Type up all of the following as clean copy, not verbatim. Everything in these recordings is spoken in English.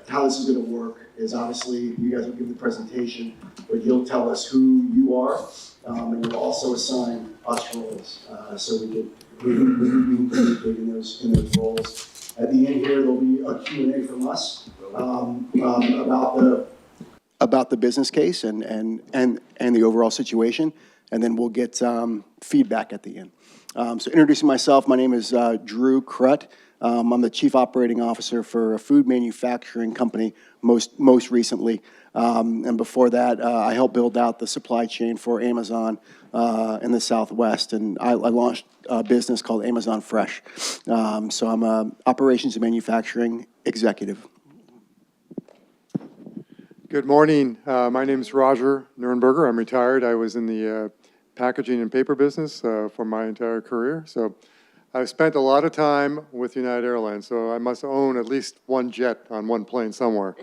how this is going to work is obviously you guys will give the presentation, but you'll tell us who you are, and you'll also assign us roles, so we can communicate in those roles. At the end here, there'll be a Q&A from us about the business case and the overall situation, and then we'll get feedback at the end. So introducing myself, my name is Drew Krutt. I'm the Chief Operating Officer for a food manufacturing company most recently. And before that, I helped build out the supply chain for Amazon in the Southwest. And I launched a business called Amazon Fresh. So I'm an operations and manufacturing executive. Good morning. My name is Roger Nurnberger. I'm retired. I was in the packaging and paper business for my entire career. So I've spent a lot of time with United Airlines, so I must own at least one jet on one plane somewhere.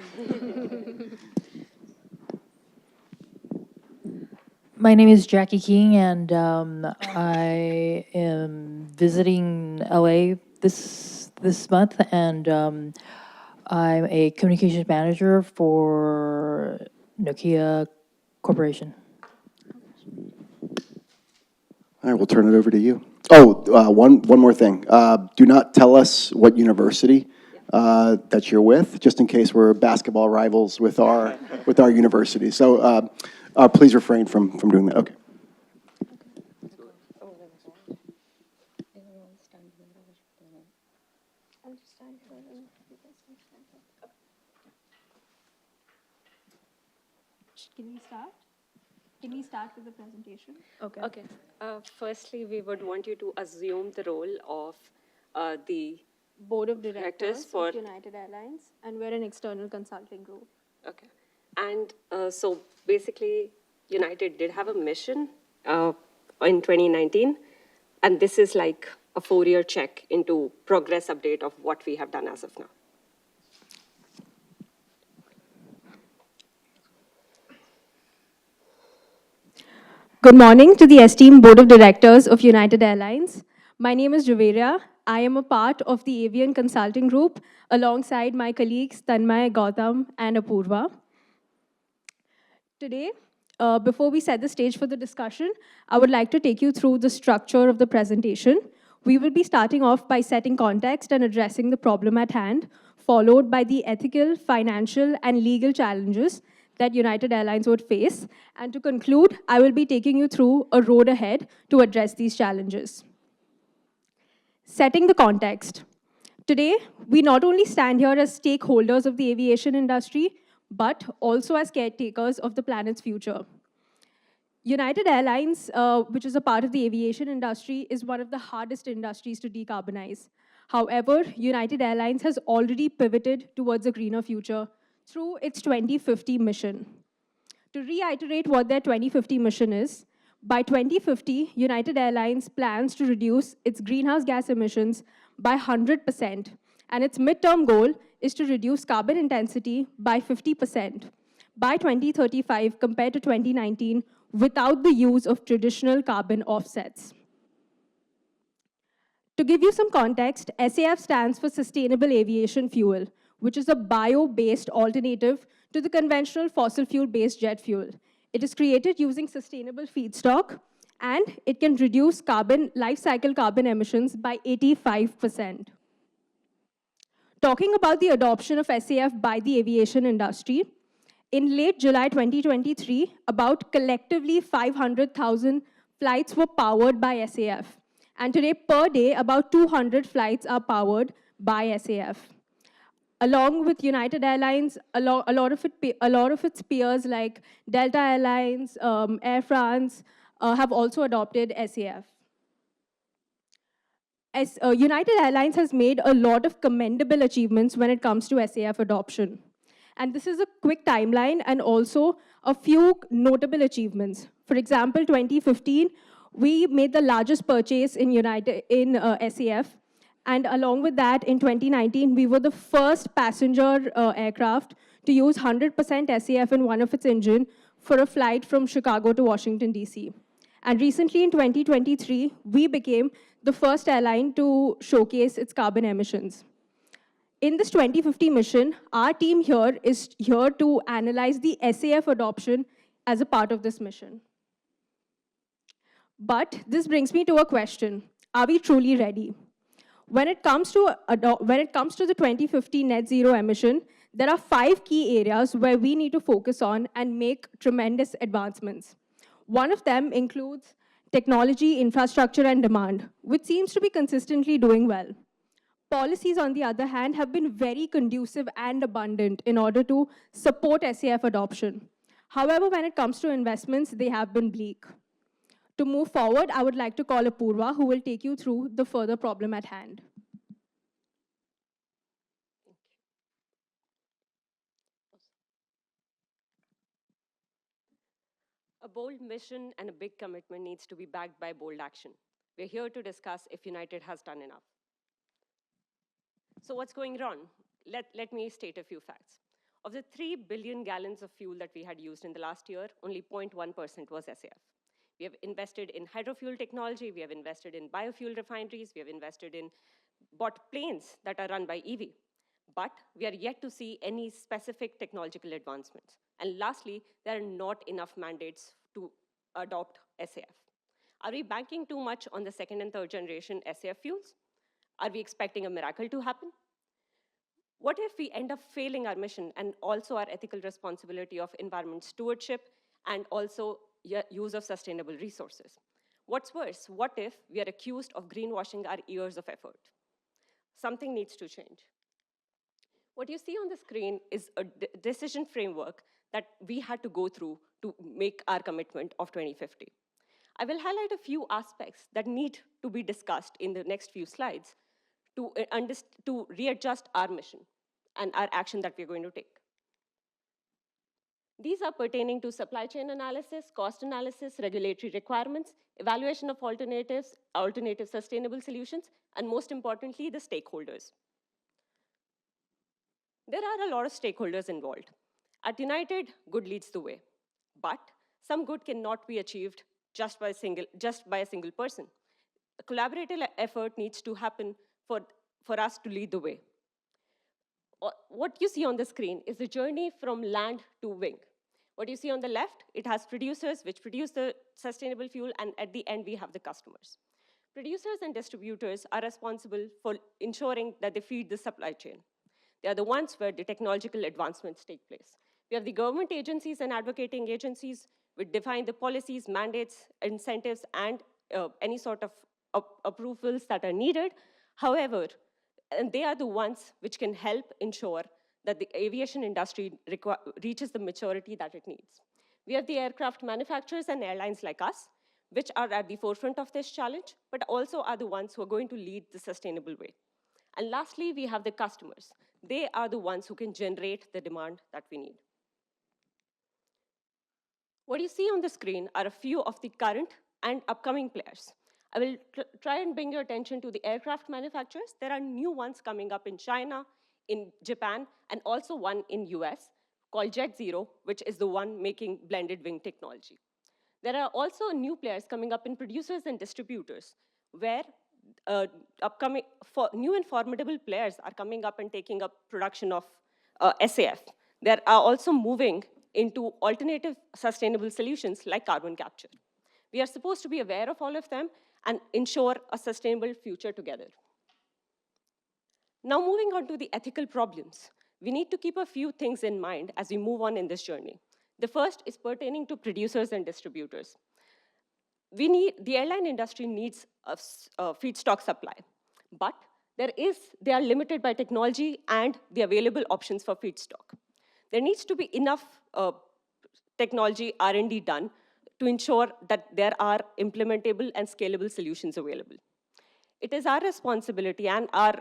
My name is Jackie King, and I am visiting LA this month, and I'm a communications manager for Nokia Corporation. All right, we'll turn it over to you. Oh, one more thing. Do not tell us what university that you're with, just in case we're basketball rivals with our university. So please refrain from doing that. Okay. Can we start with the presentation? Okay. Okay. Firstly, we would want you to assume the role of the Board of Directors for of United Airlines, and we're an external consulting group. Okay. And so basically, United did have a mission in 2019, and this is like a 4-year check into progress update of what we have done as of now. Good morning to the esteemed Board of Directors of United Airlines. My name is Javeria. I am a part of the Avian consulting group alongside my colleagues Tanmay, Gautam, and Apurva. Today, before we set the stage for the discussion, I would like to take you through the structure of the presentation. We will be starting off by setting context and addressing the problem at hand, followed by the ethical, financial, and legal challenges that United Airlines would face. And to conclude, I will be taking you through a road ahead to address these challenges. Setting the context. Today, we not only stand here as stakeholders of the aviation industry, but also as caretakers of the planet's future. United Airlines, which is a part of the aviation industry, is one of the hardest industries to decarbonize. However, United Airlines has already pivoted towards a greener future through its 2050 mission. To reiterate what their 2050 mission is, by 2050, United Airlines plans to reduce its greenhouse gas emissions by 100%, and its midterm goal is to reduce carbon intensity by 50% by 2035 compared to 2019 without the use of traditional carbon offsets. To give you some context, SAF stands for Sustainable Aviation Fuel, which is a bio-based alternative to the conventional fossil fuel-based jet fuel. It is created using sustainable feedstock, and it can reduce life cycle carbon emissions by 85%. Talking about the adoption of SAF by the aviation industry, in late July 2023, about collectively 500,000 flights were powered by SAF. And today, per day, about 200 flights are powered by SAF. Along with United Airlines, a lot of its peers like Delta Airlines, Air France, have also adopted SAF. United Airlines has made a lot of commendable achievements when it comes to SAF adoption. And this is a quick timeline and also a few notable achievements. For example, 2015, we made the largest purchase in SAF. And along with that, in 2019, we were the first passenger aircraft to use 100% SAF in one of its engines for a flight from Chicago to Washington, DC. And recently, in 2023, we became the first airline to showcase its carbon emissions. In this 2050 mission, our team here is here to analyze the SAF adoption as a part of this mission. But this brings me to a question. Are we truly ready? When it comes to the 2050 net zero emission, there are 5 key areas where we need to focus on and make tremendous advancements. One of them includes technology, infrastructure, and demand, which seems to be consistently doing well. Policies, on the other hand, have been very conducive and abundant in order to support SAF adoption. However, when it comes to investments, they have been bleak. To move forward, I would like to call Apurva, who will take you through the further problem at hand. A bold mission and a big commitment needs to be backed by bold action. We're here to discuss if United has done enough. So what's going wrong? Let me state a few facts. Of the 3 billion gallons of fuel that we had used in the last year, only 0.1% was SAF. We have invested in hydrofuel technology, we have invested in biofuel refineries, we have invested in bought planes that are run by EV. But we are yet to see any specific technological advancements. And lastly, there are not enough mandates to adopt SAF. Are we banking too much on the second and third generation SAF fuels? Are we expecting a miracle to happen? What if we end up failing our mission and also our ethical responsibility of environment stewardship and also use of sustainable resources? What's worse, what if we are accused of greenwashing our years of effort? Something needs to change. What you see on the screen is a decision framework that we had to go through to make our commitment of 2050. I will highlight a few aspects that need to be discussed in the next few slides to readjust our mission and our action that we're going to take. These are pertaining to supply chain analysis, cost analysis, regulatory requirements, evaluation of alternatives, alternative sustainable solutions, and most importantly, the stakeholders. There are a lot of stakeholders involved. At United, good leads the way. But some good cannot be achieved just by a single person. A collaborative effort needs to happen for us to lead the way. What you see on the screen is the journey from land to wing. What you see on the left, it has producers which produce the sustainable fuel, and at the end, we have the customers. Producers and distributors are responsible for ensuring that they feed the supply chain. They are the ones where the technological advancements take place. We have the government agencies and advocating agencies which define the policies, mandates, incentives, and any sort of approvals that are needed. However, and they are the ones which can help ensure that the aviation industry reaches the maturity that it needs. We have the aircraft manufacturers and airlines like us, which are at the forefront of this challenge, but also are the ones who are going to lead the sustainable way. And lastly, we have the customers. They are the ones who can generate the demand that we need. What you see on the screen are a few of the current and upcoming players. I will try and bring your attention to the aircraft manufacturers. There are new ones coming up in China, in Japan, and also one in US called Jet Zero, which is the one making blended wing technology. There are also new players coming up in producers and distributors, where new and formidable players are coming up and taking up production of SAF. They are also moving into alternative sustainable solutions like carbon capture. We are supposed to be aware of all of them and ensure a sustainable future together. Now moving on to the ethical problems. We need to keep a few things in mind as we move on in this journey. The first is pertaining to producers and distributors. The airline industry needs a feedstock supply, but they are limited by technology and the available options for feedstock. There needs to be enough technology R&D done to ensure that there are implementable and scalable solutions available. It is our responsibility and our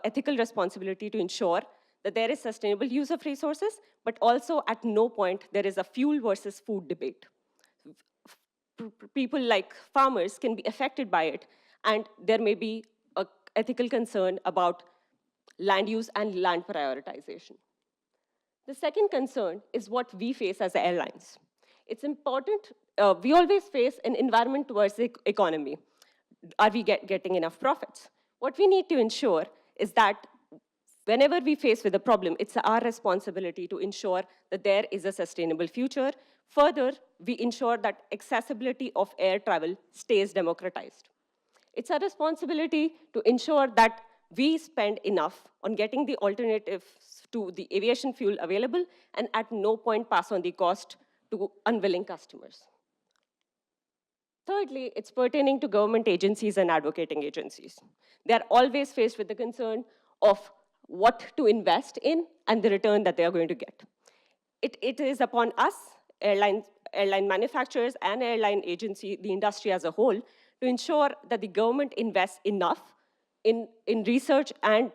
ethical responsibility to ensure that there is sustainable use of resources, but also at no point there is a fuel versus food debate. People like farmers can be affected by it, and there may be an ethical concern about land use and land prioritization. The second concern is what we face as airlines. It's important, we always face an environment versus economy. Are we getting enough profits? What we need to ensure is that whenever we face with a problem, it's our responsibility to ensure that there is a sustainable future. Further, we ensure that accessibility of air travel stays democratized. It's our responsibility to ensure that we spend enough on getting the alternatives to the aviation fuel available and at no point pass on the cost to unwilling customers. Thirdly, it's pertaining to government agencies and advocating agencies. They are always faced with the concern of what to invest in and the return that they are going to get. It is upon us, airline manufacturers and airline agency, the industry as a whole, to ensure that the government invests enough in research and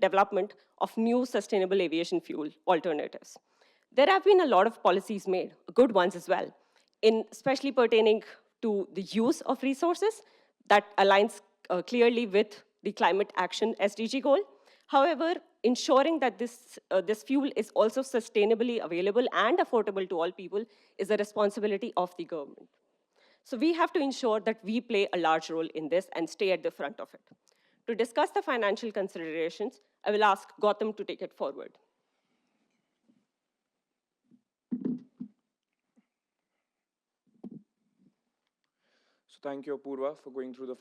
development of new sustainable aviation fuel alternatives. There have been a lot of policies made, good ones as well, especially pertaining to the use of resources that aligns clearly with the climate action SDG goal. However, ensuring that this fuel is also sustainably available and affordable to all people is a responsibility of the government. So we have to ensure that we play a large role in this and stay at the front of it. To discuss the financial considerations, I will ask Gautam to take it forward. So thank you, Apurva, for going through the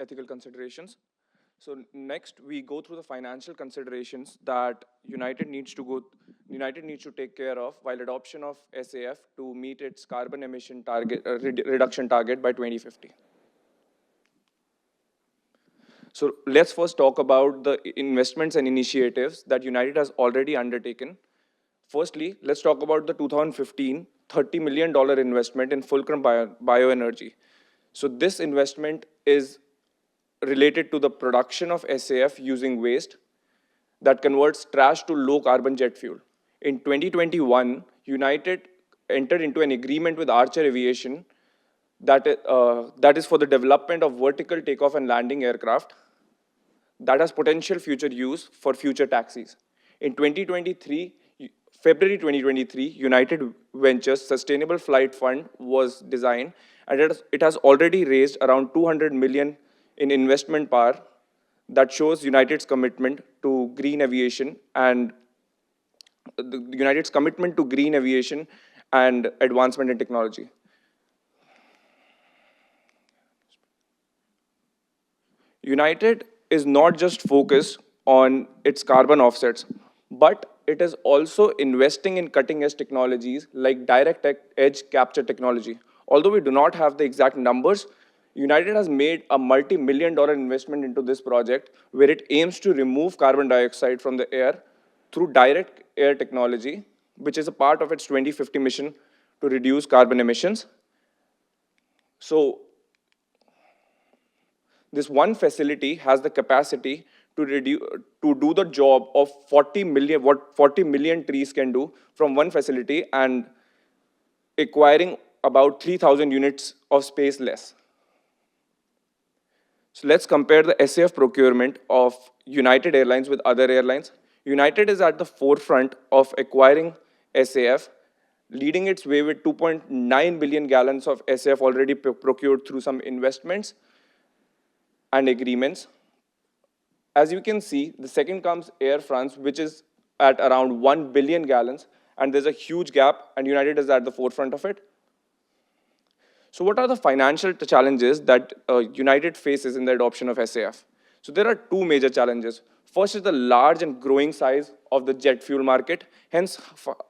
ethical considerations. So next, we go through the financial considerations that United needs to take care of while adoption of SAF to meet its carbon emission target reduction target by 2050. So let's first talk about the investments and initiatives that United has already undertaken. Firstly, let's talk about the 2015 $30 million investment in Fulcrum Bioenergy. So this investment is related to the production of SAF using waste that converts trash to low carbon jet fuel. In 2021, United entered into an agreement with Archer Aviation that is for the development of vertical takeoff and landing aircraft that has potential future use for future taxis. In February 2023, United Ventures Sustainable Flight Fund was designed, and it has already raised around $200 million in investment power that shows United's commitment to green aviation and advancement in technology. United is not just focused on its carbon offsets, but it is also investing in cutting-edge technologies like direct edge capture technology. Although we do not have the exact numbers, United has made a multi-million-dollar investment into this project where it aims to remove carbon dioxide from the air through direct air technology, which is a part of its 2050 mission to reduce carbon emissions. So this one facility has the capacity to do the job of 40 million trees can do from one facility and acquiring about 3,000 units of space less. So let's compare the SAF procurement of United Airlines with other airlines. United is at the forefront of acquiring SAF, leading its way with 2.9 billion gallons of SAF already procured through some investments and agreements. As you can see, the second comes Air France, which is at around 1 billion gallons, and there's a huge gap, and United is at the forefront of it. So what are the financial challenges that United faces in the adoption of SAF? So there are two major challenges. First is the large and growing size of the jet fuel market. Hence,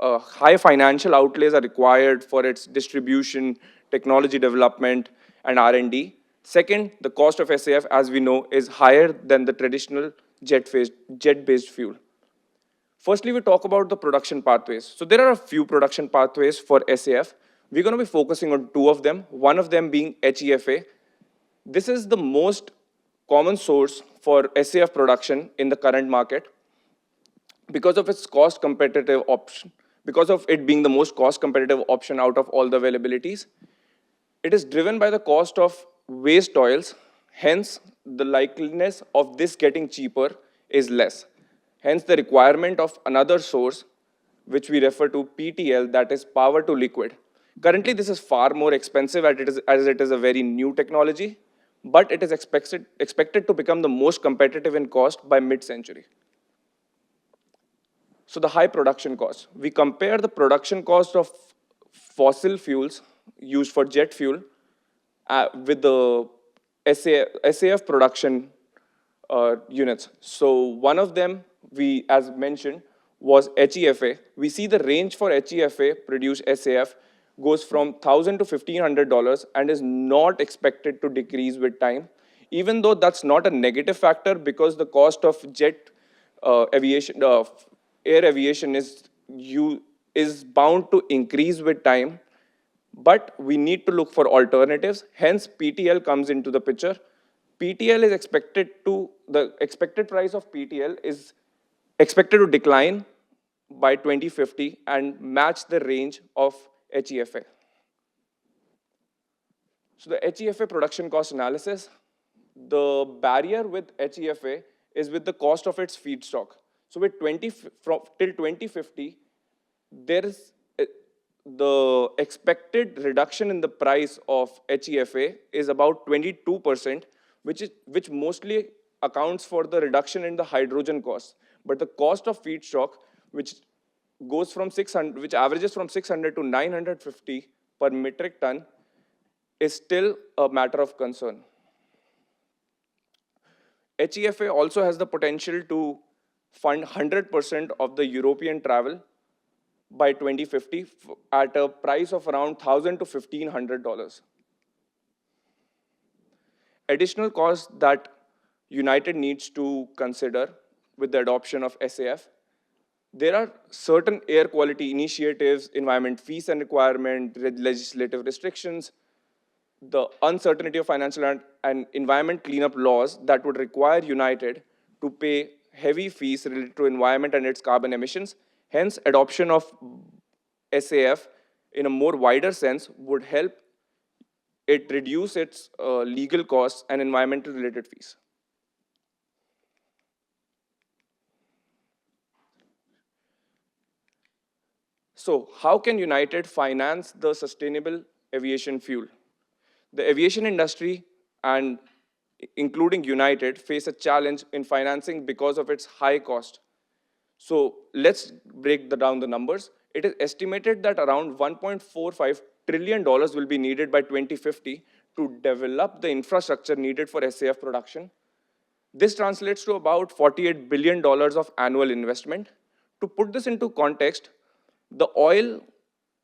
high financial outlays are required for its distribution, technology development, and R&D. Second, the cost of SAF, as we know, is higher than the traditional jet-based fuel. Firstly, we talk about the production pathways. So there are a few production pathways for SAF. We're going to be focusing on two of them, one of them being HEFA. This is the most common source for SAF production in the current market because of its cost competitive option, because of it being the most cost competitive option out of all the availabilities. It is driven by the cost of waste oils, hence the likeliness of this getting cheaper is less. Hence the requirement of another source, which we refer to PTL, that is power to liquid. Currently, this is far more expensive as it is a very new technology, but it is expected to become the most competitive in cost by mid-century. So the high production cost. We compare the production cost of fossil fuels used for jet fuel with the SAF production units. So one of them, as mentioned, was HEFA. We see the range for HEFA produced SAF goes from $1,000 to $1,500 and is not expected to decrease with time, even though that's not a negative factor because the cost of air aviation is bound to increase with time. But we need to look for alternatives. Hence, PTL comes into the picture. PTL is the expected price of PTL is expected to decline by 2050 and match the range of HEFA. So the HEFA production cost analysis, the barrier with HEFA is with the cost of its feedstock. So till 2050, there is the expected reduction in the price of HEFA is about 22%, which mostly accounts for the reduction in the hydrogen cost. But the cost of feedstock, which averages from 600 to 950 per metric ton, is still a matter of concern. HEFA also has the potential to fund 100% of the European travel by 2050 at a price of around $1,000 to $1,500. Additional costs that United needs to consider with the adoption of SAF. There are certain air quality initiatives, environment fees and requirement, legislative restrictions, the uncertainty of financial and environment cleanup laws that would require United to pay heavy fees related to environment and its carbon emissions. Hence, adoption of SAF in a more wider sense would help it reduce its legal costs and environmental related fees. So how can United finance the sustainable aviation fuel? The aviation industry, and including United, face a challenge in financing because of its high cost. So let's break down the numbers. It is estimated that around $1.45 trillion will be needed by 2050 to develop the infrastructure needed for SAF production. This translates to about $48 billion of annual investment. To put this into context, the oil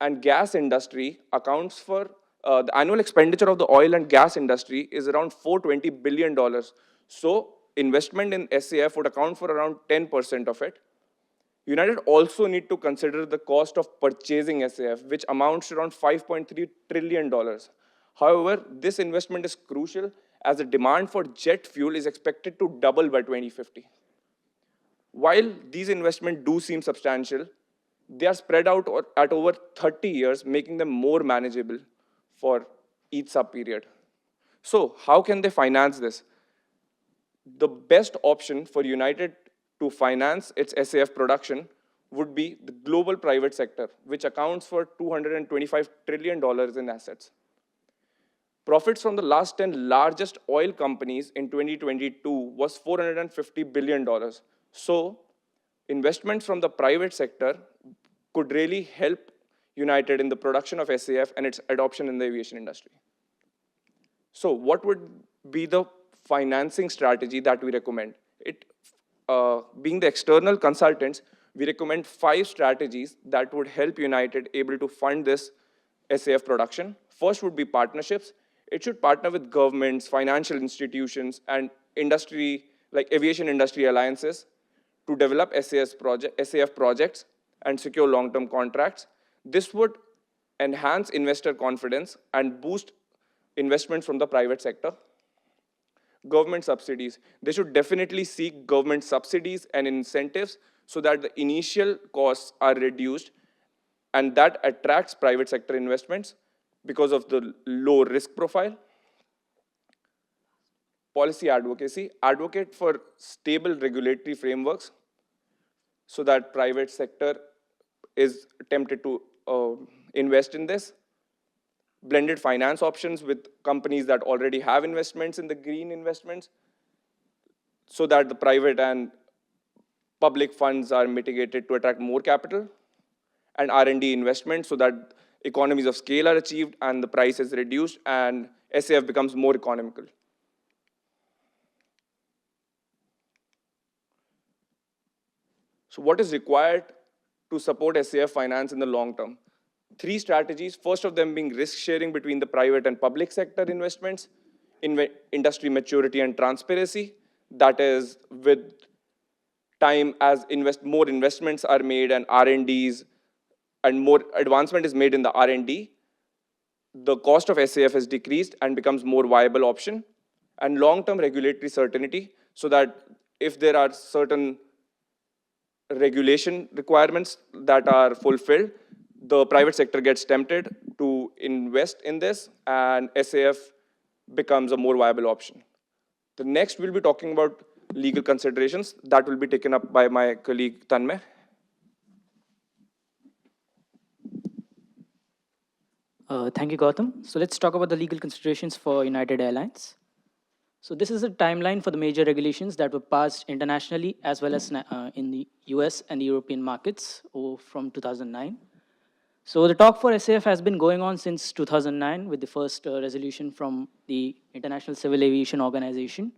and gas industry accounts for the annual expenditure of the oil and gas industry is around $420 billion. So investment in SAF would account for around 10% of it. United also need to consider the cost of purchasing SAF, which amounts to around $5.3 trillion. However, this investment is crucial as the demand for jet fuel is expected to double by 2050. While these investments do seem substantial, they are spread out at over 30 years, making them more manageable for each sub-period. So how can they finance this? The best option for United to finance its SAF production would be the global private sector, which accounts for $225 trillion in assets. Profits from the last 10 largest oil companies in 2022 was $450 billion. So investments from the private sector could really help United in the production of SAF and its adoption in the aviation industry. So what would be the financing strategy that we recommend? Being the external consultants, we recommend 5 strategies that would help United able to fund this SAF production. First would be partnerships. It should partner with governments, financial institutions, and industry, like aviation industry alliances, to develop SAF projects and secure long-term contracts. This would enhance investor confidence and boost investment from the private sector. Government subsidies. They should definitely seek government subsidies and incentives so that the initial costs are reduced, and that attracts private sector investments because of the low risk profile. Policy advocacy. Advocate for stable regulatory frameworks so that private sector is tempted to invest in this. blended finance options with companies that already have investments in the green investments, so that the private and public funds are mitigated to attract more capital, and R&D investment so that economies of scale are achieved and the price is reduced and SAF becomes more economical. So what is required to support SAF finance in the long term? 3 strategies, first of them being risk sharing between the private and public sector investments, industry maturity and transparency, that is with time as more investments are made and R&Ds and more advancement is made in the R&D, the cost of SAF is decreased and becomes more viable option, and long-term regulatory certainty, so that if there are certain regulation requirements that are fulfilled, the private sector gets tempted to invest in this and SAF becomes a more viable option. The next we'll be talking about legal considerations that will be taken up by my colleague Tanmay. Thank you, Gautam. So let's talk about the legal considerations for United Airlines. So this is a timeline for the major regulations that were passed internationally as well as in the US and the European markets from 2009. So the talk for SAF has been going on since 2009 with the first resolution from the International Civil Aviation Organization.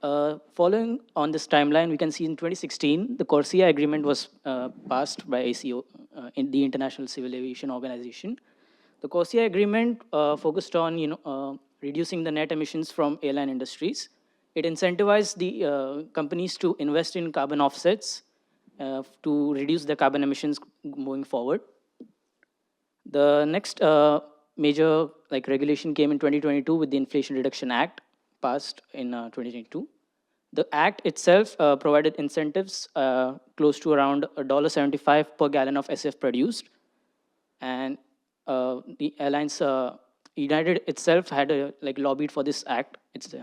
Following on this timeline, we can see in 2016, the CORSIA agreement was passed by ACO, in the International Civil Aviation Organization. The CORSIA agreement focused on reducing the net emissions from airline industries. It incentivized the companies to invest in carbon offsets to reduce their carbon emissions moving forward. The next major regulation came in 2022 with the Inflation Reduction Act, passed in 2022. The act itself provided incentives close to around $1.75 per gallon of SAF produced, and the airlines, United itself had lobbied for this act. It's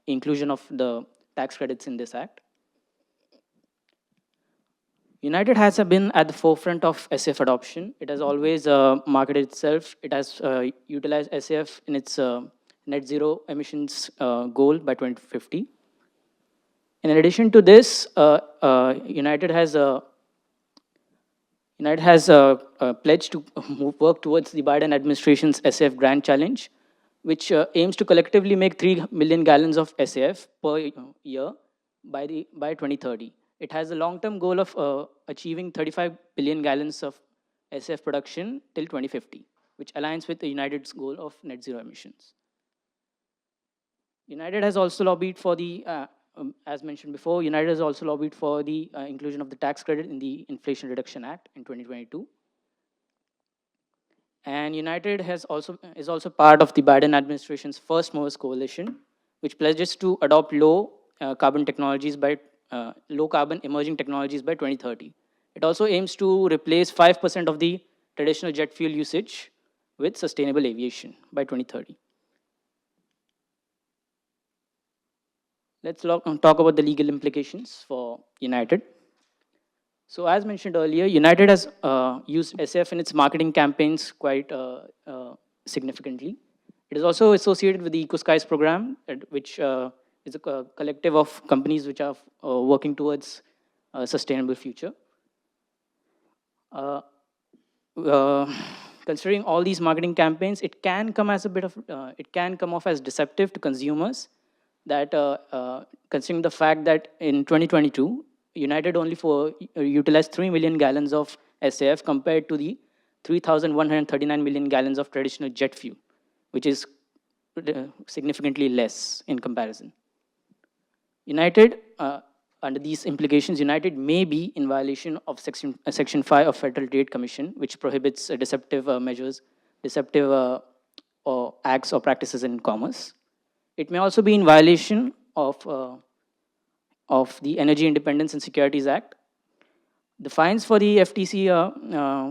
inclusion of the tax credits in this act. United has been at the forefront of SAF adoption. It has always marketed itself. It has utilized SAF in its net zero emissions goal by 2050. In addition to this, United has pledged to work towards the Biden administration's SAF Grand Challenge, which aims to collectively make 3 million gallons of SAF per year by 2030. It has a long-term goal of achieving 35 billion gallons of SAF production till 2050, which aligns with the United's goal of net zero emissions. United has also lobbied for the, as mentioned before, United has also lobbied for the inclusion of the tax credit in the Inflation Reduction Act in 2022. And United is also part of the Biden administration's First Movers Coalition, which pledges to adopt low carbon emerging technologies by 2030. It also aims to replace 5% of the traditional jet fuel usage with sustainable aviation by 2030. Let's talk about the legal implications for United. So as mentioned earlier, United has used SAF in its marketing campaigns quite significantly. It is also associated with the EcoSkies program, which is a collective of companies which are working towards a sustainable future. Considering all these marketing campaigns, it can come off as deceptive to consumers. That considering the fact that in 2022, United only utilized 3 million gallons of SAF compared to the 3,139 million gallons of traditional jet fuel, which is significantly less in comparison. United, under these implications, United may be in violation of Section 5 of Federal Trade Commission, which prohibits deceptive or acts or practices in commerce. It may also be in violation of the Energy Independence and Securities Act. The fines for the FTC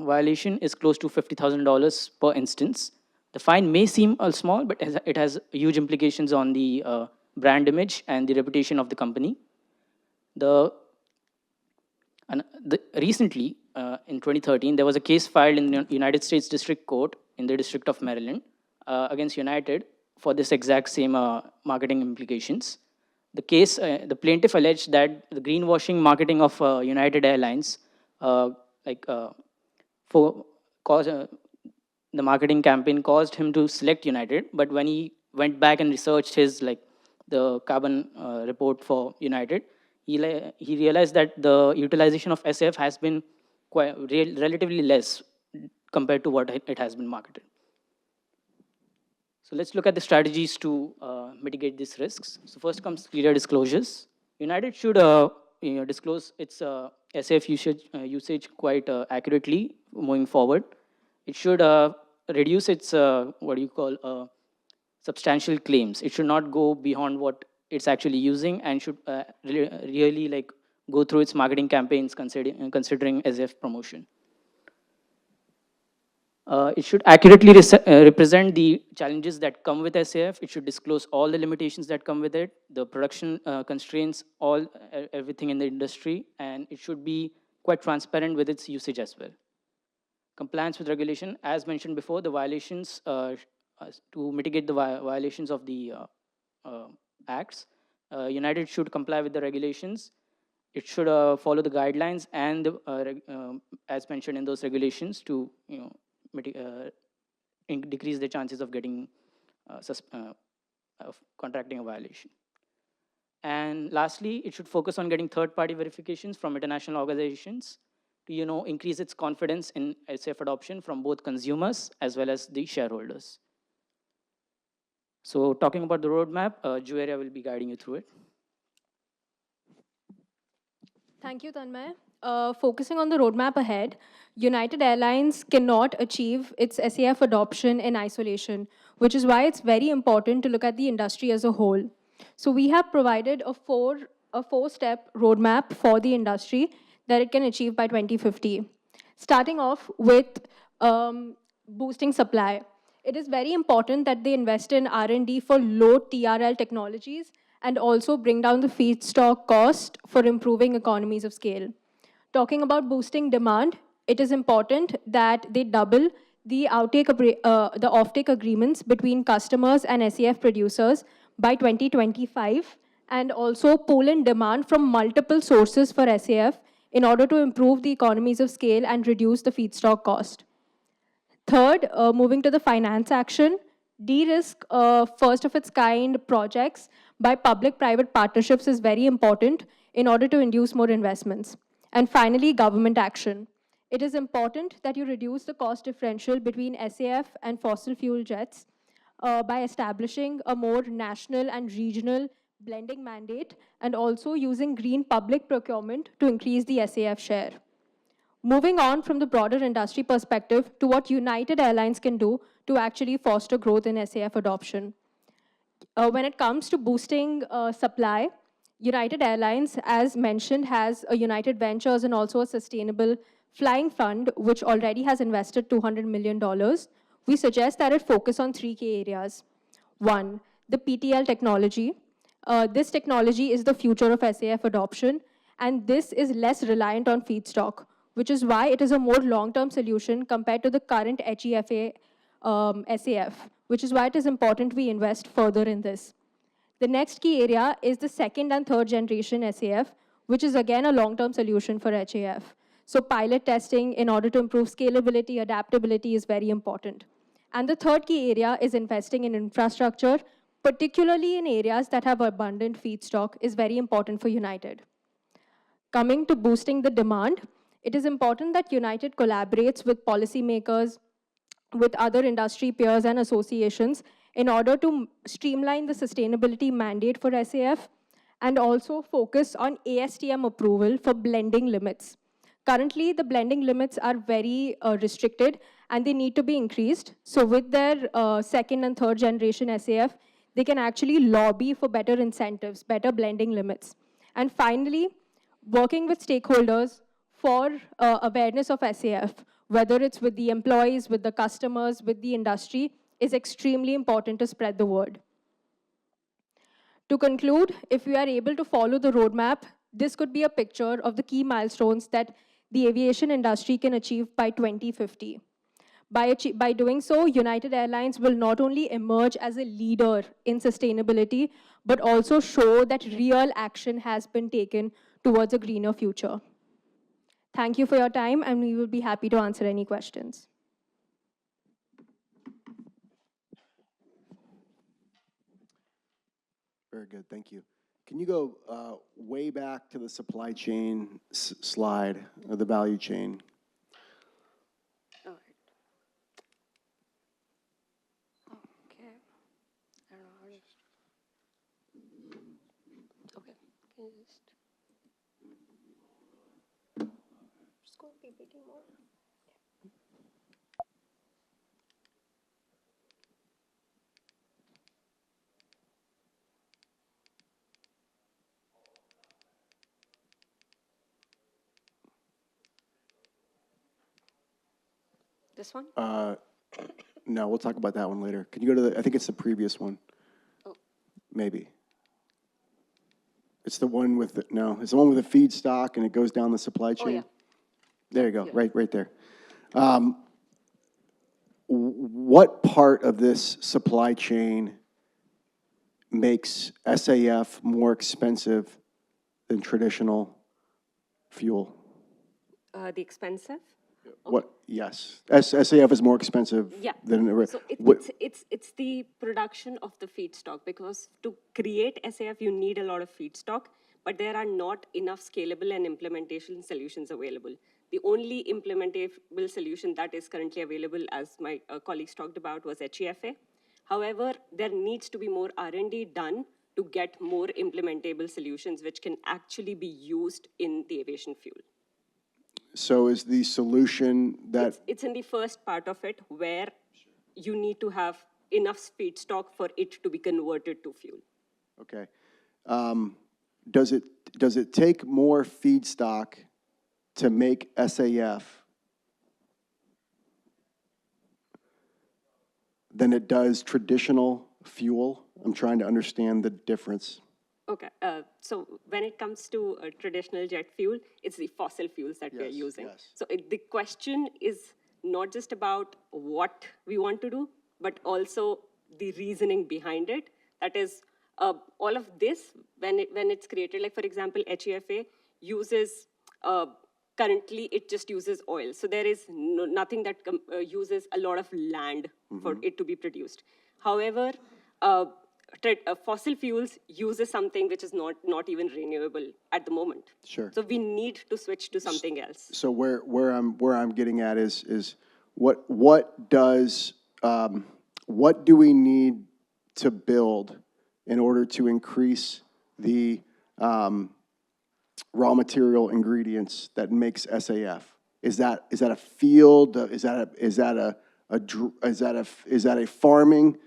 violation is close to $50,000 per instance. The fine may seem small, but it has huge implications on the brand image and the reputation of the company. Recently, in 2013, there was a case filed in the United States District Court in the District of Maryland, against United for this exact same marketing implications. The plaintiff alleged that the greenwashing marketing of United Airlines, like for cause the marketing campaign caused him to select United, but when he went back and researched his the carbon report for United, he realized that the utilization of SAF has been relatively less compared to what it has been marketed. So let's look at the strategies to mitigate these risks. So first comes clear disclosures. United should disclose its SAF usage quite accurately moving forward. It should reduce its substantial claims. It should not go beyond what it's actually using, and should really go through its marketing campaigns considering SAF promotion. It should accurately represent the challenges that come with SAF. It should disclose all the limitations that come with it, the production constraints, everything in the industry, and it should be quite transparent with its usage as well. Compliance with regulation, as mentioned before, the violations, to mitigate the violations of the acts, United should comply with the regulations. It should follow the guidelines and as mentioned in those regulations to decrease the chances of getting of contracting a violation. And lastly, it should focus on getting third-party verifications from international organizations to increase its confidence in SAF adoption from both consumers as well as the shareholders. So talking about the roadmap, Jueria will be guiding you through it. Thank you, Tanmay. Focusing on the roadmap ahead, United Airlines cannot achieve its SAF adoption in isolation, which is why it's very important to look at the industry as a whole. So we have provided a four-step roadmap for the industry that it can achieve by 2050. Starting off with boosting supply. It is very important that they invest in R&D for low TRL technologies and also bring down the feedstock cost for improving economies of scale. Talking about boosting demand, it is important that they double the offtake agreements between customers and SAF producers by 2025, and also pull in demand from multiple sources for SAF in order to improve the economies of scale and reduce the feedstock cost. Third, moving to the finance action, de-risk first-of-its-kind projects by public-private partnerships is very important in order to induce more investments. And finally, government action. It is important that you reduce the cost differential between SAF and fossil fuel jets by establishing a more national and regional blending mandate, and also using green public procurement to increase the SAF share. Moving on from the broader industry perspective to what United Airlines can do to actually foster growth in SAF adoption. When it comes to boosting supply, United Airlines, as mentioned, has a United Ventures and also a sustainable flying fund, which already has invested $200 million. We suggest that it focus on 3 key areas. One, the PTL technology. This technology is the future of SAF adoption, and this is less reliant on feedstock, which is why it is a more long-term solution compared to the current HEFA SAF, which is why it is important we invest further in this. The next key area is the second and third generation SAF, which is again a long-term solution for HAF. So pilot testing in order to improve scalability, adaptability is very important. And the third key area is investing in infrastructure, particularly in areas that have abundant feedstock, is very important for United. Coming to boosting the demand, it is important that United collaborates with policymakers, with other industry peers and associations in order to streamline the sustainability mandate for SAF and also focus on ASTM approval for blending limits. Currently, the blending limits are very restricted and they need to be increased. So with their second and third generation SAF, they can actually lobby for better incentives, better blending limits. And finally, working with stakeholders for awareness of SAF, whether it's with the employees, with the customers, with the industry, is extremely important to spread the word. To conclude, if we are able to follow the roadmap, this could be a picture of the key milestones that the aviation industry can achieve by 2050. By doing so, United Airlines will not only emerge as a leader in sustainability, but also show that real action has been taken towards a greener future. Thank you for your time, and we will be happy to answer any questions. Very good, thank you. Can you go way back to the supply chain slide, of the value chain? All right. Okay. I don't know how to. Okay. Can you just go PPT mode? This one? No, we'll talk about that one later. Can you go to the, I think it's the previous one. Oh. Maybe. It's the one with the, no, it's the one with the feedstock and it goes down the supply chain. yeah. There you go, right there. What part of this supply chain makes SAF more expensive than traditional fuel? The expensive? What, yes, SAF is more expensive Yeah. than, So what- it's the production of the feedstock, because to create SAF, you need a lot of feedstock, but there are not enough scalable and implementation solutions available. The only implementable solution that is currently available, as my colleagues talked about, was HEFA. However, there needs to be more R&D done to get more implementable solutions which can actually be used in the aviation fuel. So is the solution that, It's in the first part of it where you need to have enough feedstock for it to be converted to fuel. okay. Does it take more feedstock to make SAF than it does traditional fuel? I'm trying to understand the difference. Okay, so when it comes to traditional jet fuel, it's the fossil fuels that we're Yes, using. yes. So the question is not just about what we want to do, but also the reasoning behind it. That is, all of this, when it's created, like for example, HEFA uses, currently it just uses oil. So there is nothing that uses a lot of land for it to be produced. However, fossil fuels uses something which is not even renewable at the moment. Sure. So we need to switch to something else. So where I'm getting at is what do we need to build in order to increase the raw material ingredients that makes SAF? Is that a field? Is that a farming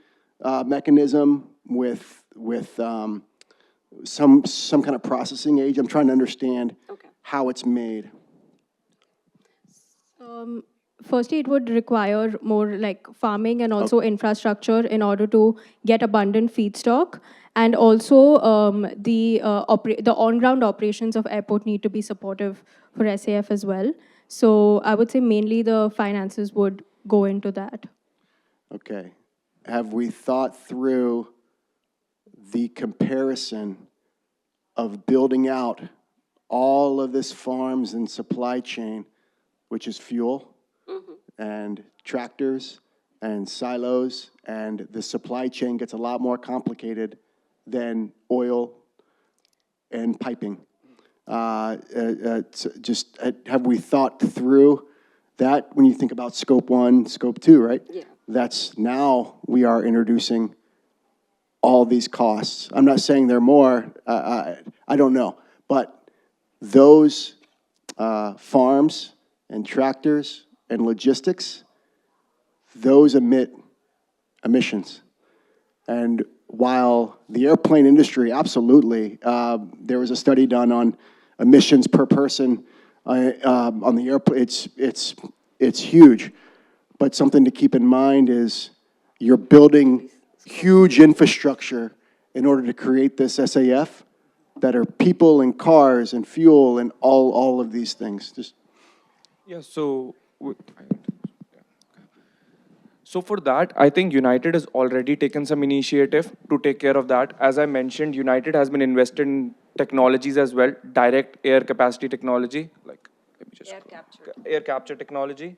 mechanism with some kind of processing age? I'm trying to understand Okay. how it's made. Firstly, it would require more like farming and also infrastructure in order to get abundant feedstock. And also the on-ground operations of airport need to be supportive for SAF as well. So I would say mainly the finances would go into that. Okay. Have we thought through the comparison of building out all of this farms and supply chain, which is fuel and tractors and silos, and the supply chain gets a lot more complicated than oil and piping? Just have we thought through that when you think about scope 1, scope 2, right? Yeah. That's now we are introducing all these costs. I'm not saying they're more, I don't know, but those farms and tractors and logistics, those emit emissions. And while the airplane industry, absolutely, there was a study done on emissions per person on the airplane. It's huge. But something to keep in mind is you're building huge infrastructure in order to create this SAF that are people and cars and fuel and all of these things. Just Yeah, so So for that, I think United has already taken some initiative to take care of that. As I mentioned, United has been invested in technologies as well, direct air capacity technology, like let me just air capture technology,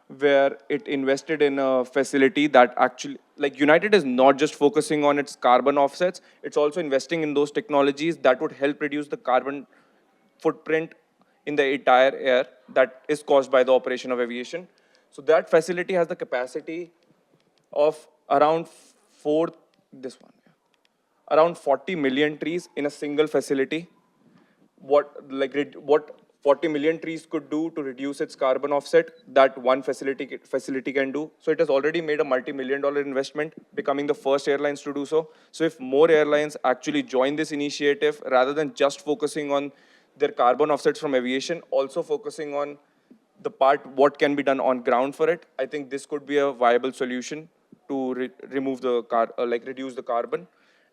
where it invested in a facility that actually, like United is not just focusing on its carbon offsets, it's also investing in those technologies that would help reduce the carbon footprint in the entire air that is caused by the operation of aviation. So that facility has the capacity of around this one, around 40 million trees in a single facility. What 40 million trees could do to reduce its carbon offset, that one facility can do. So it has already made a multi-million-dollar investment, becoming the first airlines to do so. So if more airlines actually join this initiative, rather than just focusing on their carbon offsets from aviation, also focusing on the part what can be done on ground for it, I think this could be a viable solution to remove the reduce the carbon.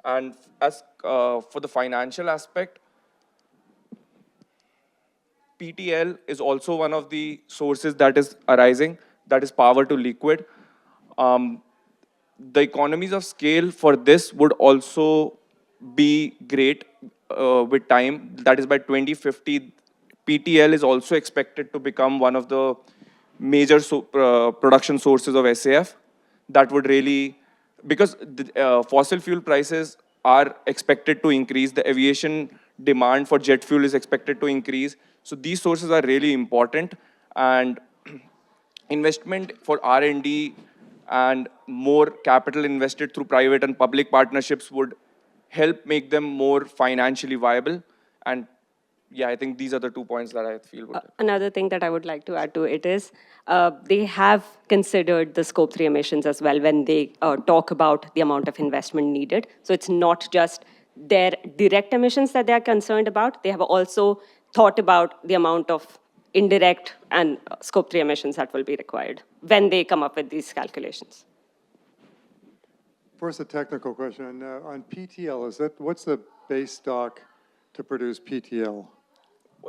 And as for the financial aspect, PTL is also one of the sources that is arising, that is power to liquid. Um, the economies of scale for this would also be great with time. That is by 2050, PTL is also expected to become one of the major production sources of SAF. That would really, because the fossil fuel prices are expected to increase, the aviation demand for jet fuel is expected to increase. So these sources are really important, and investment for R&D and more capital invested through private and public partnerships would help make them more financially viable. And yeah, I think these are the 2 points that I feel would. Another thing that I would like to add to it is they have considered the scope 3 emissions as well when they talk about the amount of investment needed. So it's not just their direct emissions that they are concerned about. They have also thought about the amount of indirect and scope 3 emissions that will be required when they come up with these calculations. First, a technical question. On PTL, what's the base stock to produce PTL?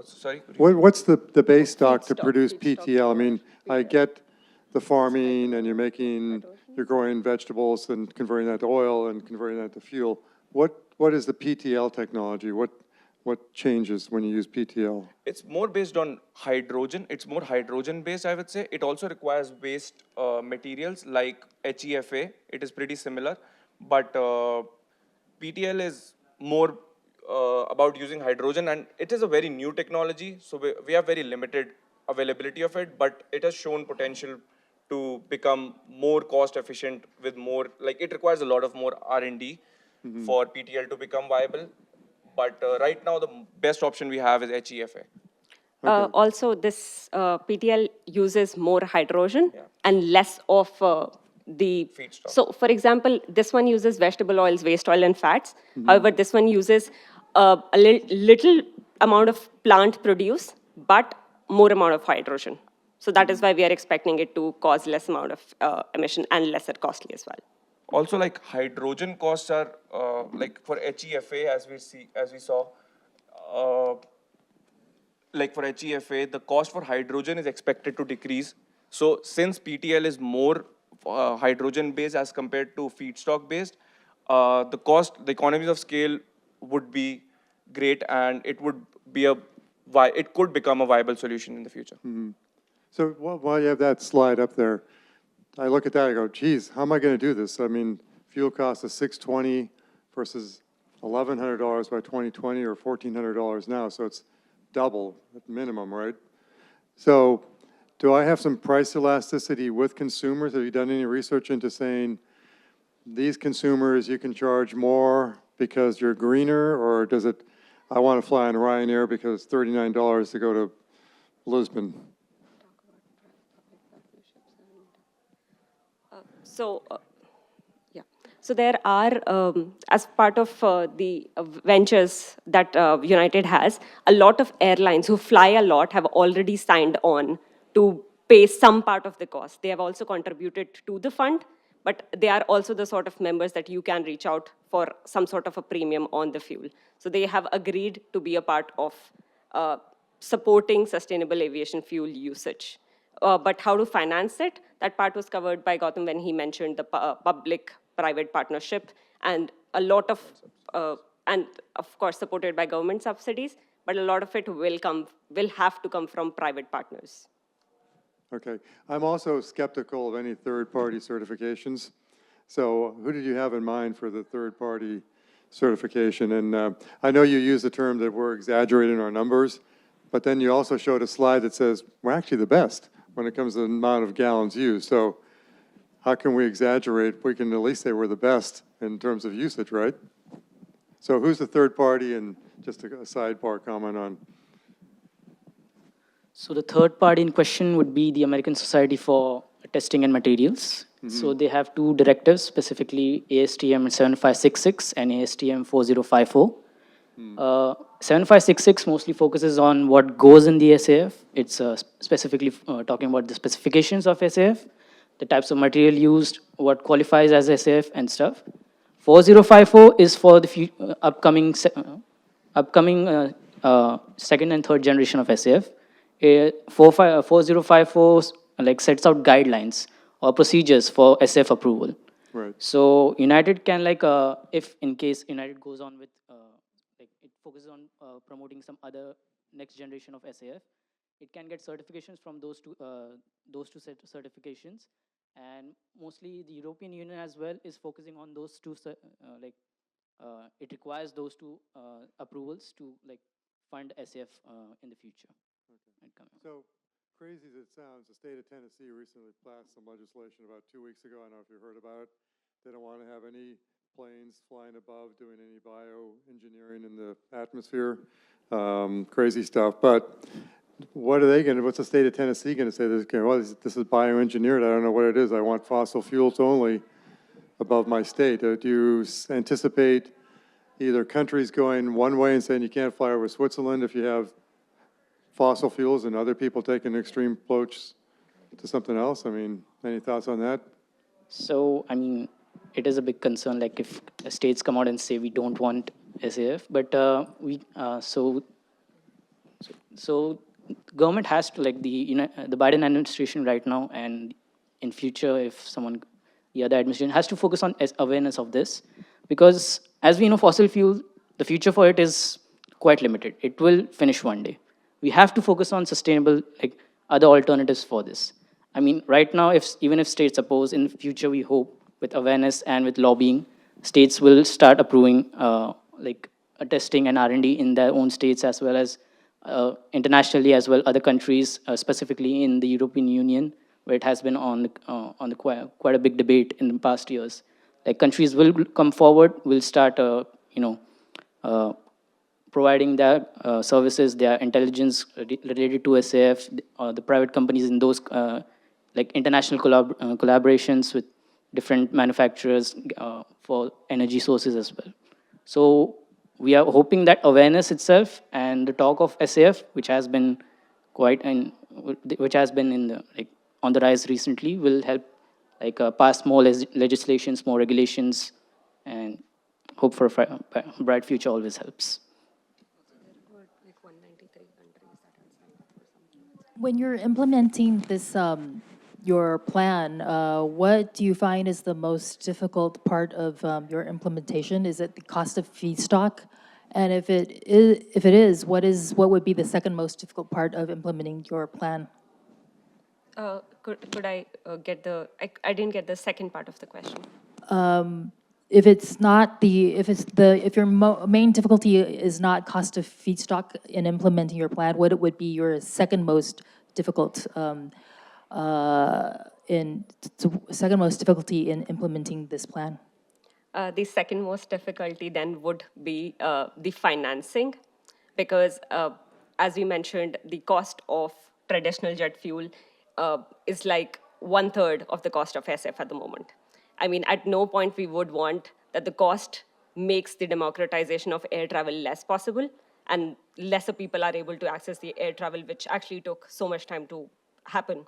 Sorry? What's the base stock to Feedstock, produce feedstock PTL? I mean, for I get the farming and you're growing vegetables and converting that to oil and converting that to fuel. What is the PTL technology? What changes when you use PTL? It's more based on hydrogen. It's more hydrogen-based, I would say. It also requires waste materials like HEFA. It is pretty similar. But PTL is more about using hydrogen, and it is a very new technology. So we have very limited availability of it, but it has shown potential to become more cost efficient with more, like it requires a lot of more R&D for PTL to become viable. But right now, the best option we have is HEFA. Also, this PTL uses more hydrogen and less of the Feedstock. So, for example, this one uses vegetable oils, waste oil, and fats. However, this one uses a little amount of plant produce, but more amount of hydrogen. So that is why we are expecting it to cause less amount of emission and lesser costly as well. Also, like hydrogen costs are like for HEFA, as we saw, like for HEFA, the cost for hydrogen is expected to decrease. So since PTL is more hydrogen based as compared to feedstock based, the economies of scale would be great, and it could become a viable solution in the future. So while you have that slide up there, I look at that, I go, geez, how am I going to do this? I mean, fuel cost is $620 versus $1,100 by 2020 or $1,400 now, so it's double at minimum, right? So do I have some price elasticity with consumers? Have you done any research into saying these consumers you can charge more because you're greener, or does it, I want to fly on Ryanair because it's $39 to go to Lisbon? So, yeah. So there are, as part of the ventures that United has, a lot of airlines who fly a lot have already signed on to pay some part of the cost. They have also contributed to the fund, but they are also the sort of members that you can reach out for some sort of a premium on the fuel. So they have agreed to be a part of supporting sustainable aviation fuel usage. But how to finance it, that part was covered by Gautam when he mentioned the public-private partnership and a lot of, and of course supported by government subsidies, but a lot of it will have to come from private partners. Okay. I'm also skeptical of any third-party certifications. So who did you have in mind for the third-party certification? And I know you use the term that we're exaggerating our numbers, but then you also showed a slide that says we're actually the best when it comes to the amount of gallons used. So how can we exaggerate? We can at least say we're the best in terms of usage, right? So who's the third party? And just a sidebar comment on. So the third party in question would be the American Society for Testing and Materials. So they have two directives, specifically ASTM 7566 and ASTM 4054. 7566 mostly focuses on what goes in the SAF. It's specifically talking about the specifications of SAF, the types of material used, what qualifies as SAF and stuff. 4054 is for the upcoming second and third generation of SAF. 4054 like sets out guidelines or procedures for SF approval. Right. So United can if in case United goes on with it focuses on promoting some other next generation of SAF, it can get certifications from those two certifications, and mostly the European Union as well is focusing on those two it requires those two approvals to fund SAF in the future. Okay. So crazy as it sounds, the state of Tennessee recently passed some legislation about 2 weeks ago. I don't know if you heard about it. They don't want to have any planes flying above doing any bioengineering in the atmosphere. Crazy stuff. But what's the state of Tennessee going to say? Well, this is bioengineered. I don't know what it is. I want fossil fuels only above my state. Do you anticipate either countries going one way and saying you can't fly over Switzerland if you have fossil fuels and other people taking extreme approach to something else? I mean, any thoughts on that? So, I mean, it is a big concern, like if states come out and say we don't want SAF, but so government has to, the Biden administration right now and in future, if the other administration has to focus on awareness of this, because as we know, fossil fuel, the future for it is quite limited. It will finish one day. We have to focus on sustainable, other alternatives for this. I mean, right now, even if states oppose, in the future, we hope with awareness and with lobbying, states will start approving testing and R&D in their own states as well as internationally as well, other countries, specifically in the European Union, where it has been on quite a big debate in the past years. Like countries will come forward, will start, providing their services, their intelligence related to SAF, the private companies in those international collaborations with different manufacturers for energy sources as well. So we are hoping that awareness itself and the talk of SAF, which has been on the rise recently, will help pass more legislations, more regulations, and hope for a bright future always helps. When you're implementing this, your plan, what do you find is the most difficult part of your implementation? Is it the cost of feedstock? And if it is, what would be the second most difficult part of implementing your plan? Could I get I didn't get the second part of the question. If your main difficulty is not cost of feedstock in implementing your plan, what it would be your second most difficult difficulty in implementing this plan? The second most difficulty then would be the financing, because as we mentioned, the cost of traditional jet fuel is like 1/3 of the cost of SF at the moment. I mean, at no point we would want that the cost makes the democratization of air travel less possible and lesser people are able to access the air travel, which actually took so much time to happen.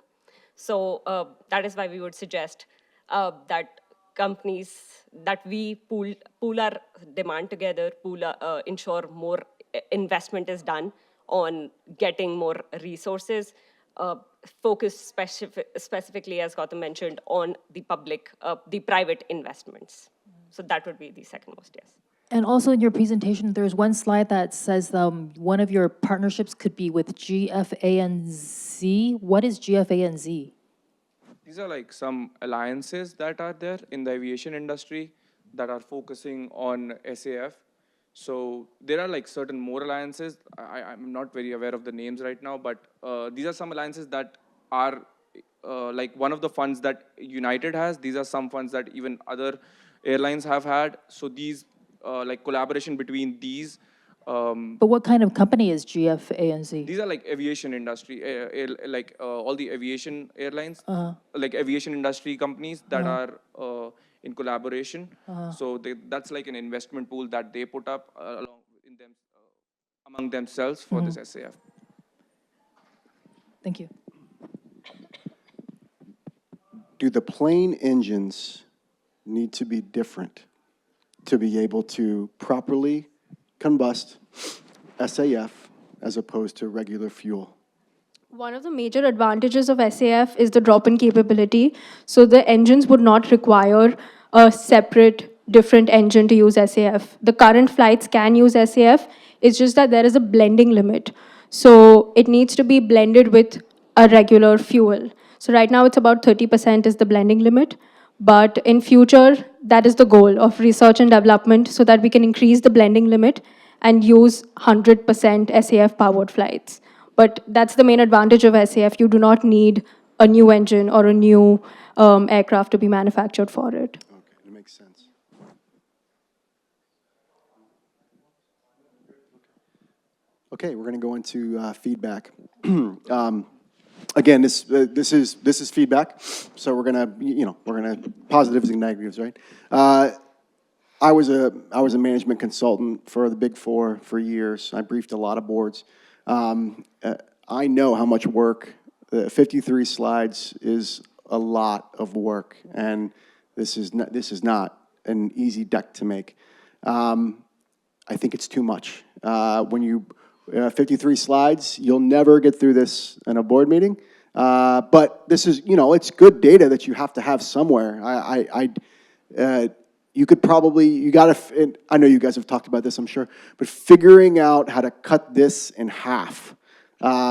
So that is why we would suggest that companies, that we pool our demand together, ensure more investment is done on getting more resources, focused specifically, as Gautam mentioned, on the private investments. So that would be the second most, yes. And also in your presentation, there's one slide that says one of your partnerships could be with GFANZ. What is GFANZ? These are like some alliances that are there in the aviation industry that are focusing on SAF. So there are like certain more alliances. I'm not very aware of the names right now, but these are some alliances that are like one of the funds that United has. These are some funds that even other airlines have had. So these like collaboration between these. But what kind of company is GFANZ? These are like aviation industry, all the aviation airlines, like aviation industry companies that are in collaboration. So that's like an investment pool that they put up among themselves for this SAF. Thank you. Do the plane engines need to be different to be able to properly combust SAF as opposed to regular fuel? One of the major advantages of SAF is the drop-in capability. So the engines would not require a separate, different engine to use SAF. The current flights can use SAF. It's just that there is a blending limit. So it needs to be blended with a regular fuel. So right now it's about 30% is the blending limit. But in future, that is the goal of research and development so that we can increase the blending limit and use 100% SAF powered flights. But that's the main advantage of SAF. You do not need a new engine or a new aircraft to be manufactured for it. Okay, that makes sense. Okay, we're going to go into feedback. Again, this is feedback, so we're gonna positives and negatives, right? I was a management consultant for the Big Four for years. I briefed a lot of boards. I know how much work. 53 slides is a lot of work, and this is not an easy deck to make. I think it's too much. When you 53 slides, you'll never get through this in a board meeting. But this is, it's good data that you have to have somewhere. You could probably, I know you guys have talked about this, I'm sure, but figuring out how to cut this in half,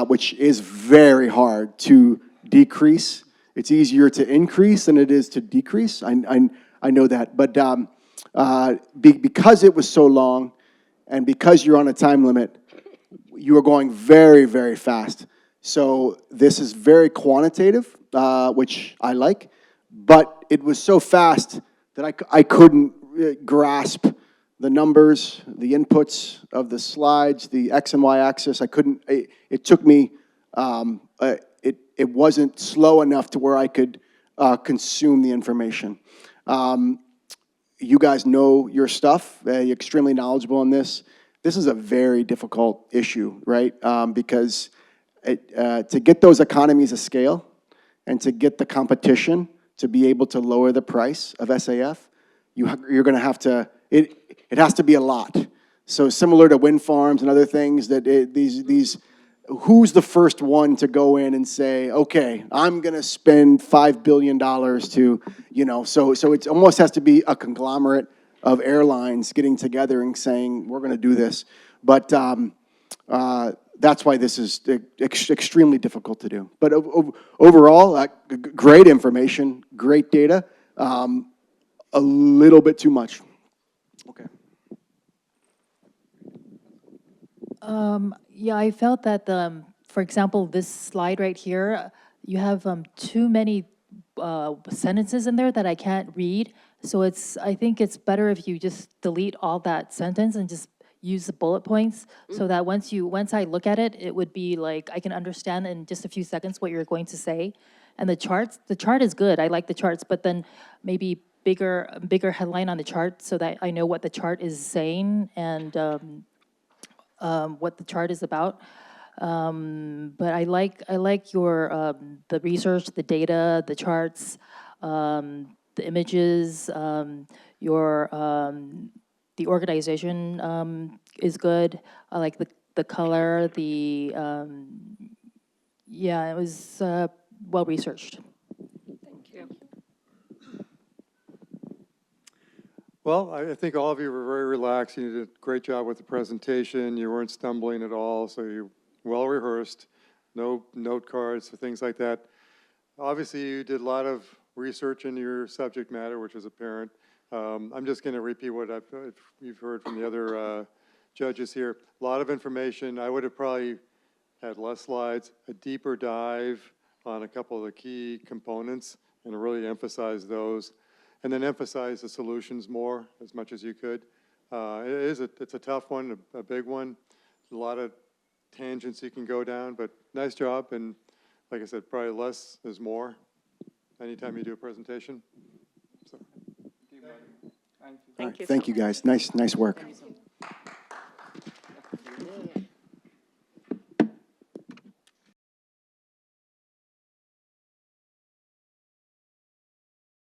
which is very hard to decrease. It's easier to increase than it is to decrease. I know that. But because it was so long and because you're on a time limit, you are going very, very fast. So this is very quantitative, which I like, but it was so fast that I couldn't grasp the numbers, the inputs of the slides, the X and Y axis. I couldn't, it took me, it wasn't slow enough to where I could consume the information. You guys know your stuff, you're extremely knowledgeable on this. This is a very difficult issue, right? Because to get those economies of scale and to get the competition to be able to lower the price of SAF, you're going to have to, it has to be a lot. So similar to wind farms and other things, that who's the first one to go in and say, okay, I'm going to spend $5 billion to, so it almost has to be a conglomerate of airlines getting together and saying, we're going to do this. But that's why this is extremely difficult to do. But overall, great information, great data, a little bit too much. Okay. Yeah, I felt that, for example, this slide right here, you have too many sentences in there that I can't read. So I think it's better if you just delete all that sentence and just use the bullet points so that once I look at it, it would be like I can understand in just a few seconds what you're going to say. And the chart is good. I like the charts, but then maybe bigger headline on the chart so that I know what the chart is saying and what the chart is about. But I like your the research, the data, the charts, the images, the organization is good. I like the color, the Yeah, it was well-researched. Thank you. Well, I think all of you were very relaxed. You did a great job with the presentation. You weren't stumbling at all, so you well rehearsed. No note cards or things like that. Obviously, you did a lot of research into your subject matter, which is apparent. I'm just going to repeat what you've heard from the other judges here. A lot of information. I would have probably had less slides, a deeper dive on a couple of the key components and really emphasize those. And then emphasize the solutions more as much as you could. It's a tough one, a big one. There's a lot of tangents you can go down, but nice job. And like I said, probably less is more anytime you do a presentation. So. Thank you. Thank you, guys. Nice work.